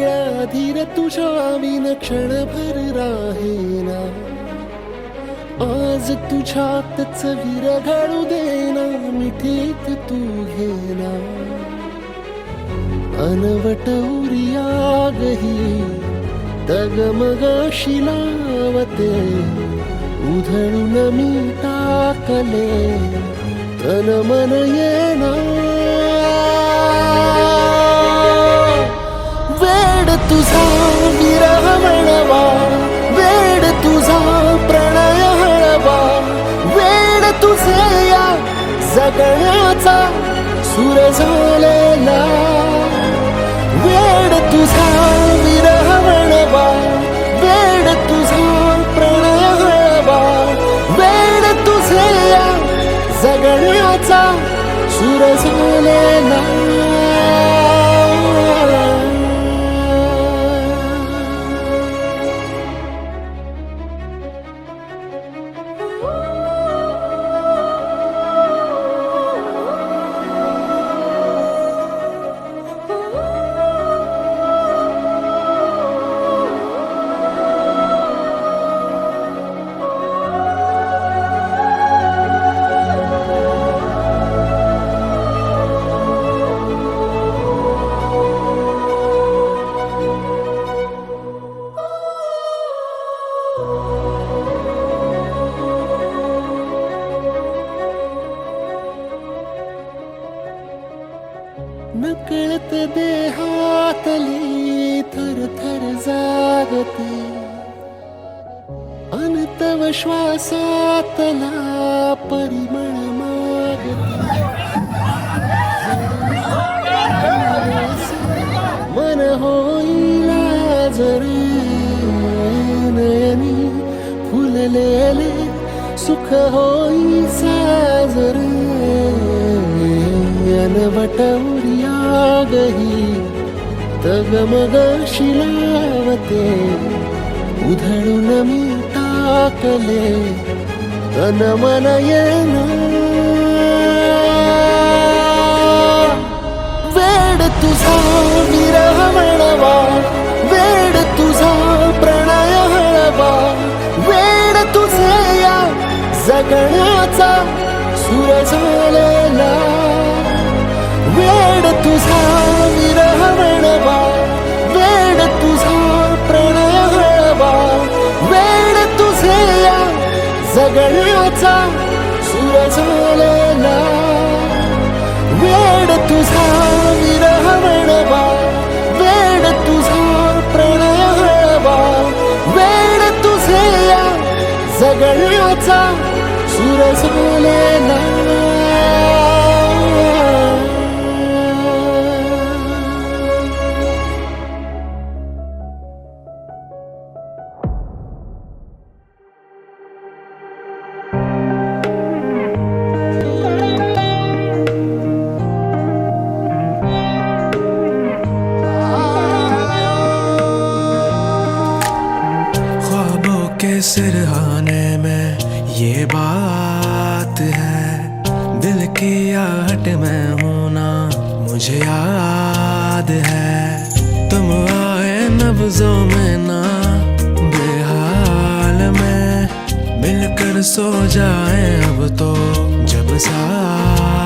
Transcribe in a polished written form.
वेळा धीर तुझ्या विन क्षणभर राहेना. आज तुझ्यातच विरघळू देना, मिठीत तू घेना. अनवट उरियागही डगमगाशी लावते, उधळून मी टाकले तन मन येना. वेड तुझा विरह म्हणवा, वेड तुझा प्रणय हळवा. वेड तुझे या जगण्याचा सूर झालेला. वेड तुझा विरह म्हणवा, वेड तुझा प्रणय हळवा. वेड तुझे या जगण्याचा सूर झालेला. नकळत देहातली थरथर जागते, अनतव श्वासातला परिमळ मागते. मन होईला जरे नयनी फुललेले, सुख होई साजरे. अनवट उरियागही डगमगाशी लावते, उधळून मी टाकले तन मन येना. वेड तुझा विरह म्हणवा, वेड तुझा प्रणय हळवा. वेड तुझे या जगण्याचा सूर झालेला. वेड तुझा विरह म्हणवा, वेड तुझा प्रणय हळवा. वेड तुझे या जगण्याचा सूर झालेला. वेड तुझा विरह म्हणवा, वेड तुझा प्रणय हळवा. वेड तुझे या जगण्याचा सूर झालेला. सिरहाने में ये बात है, दिल की आहट में होना मुझे याद है. तुम आए नब्जों में ना बेहाल में, मिलकर सो जाए अब तो जब साथ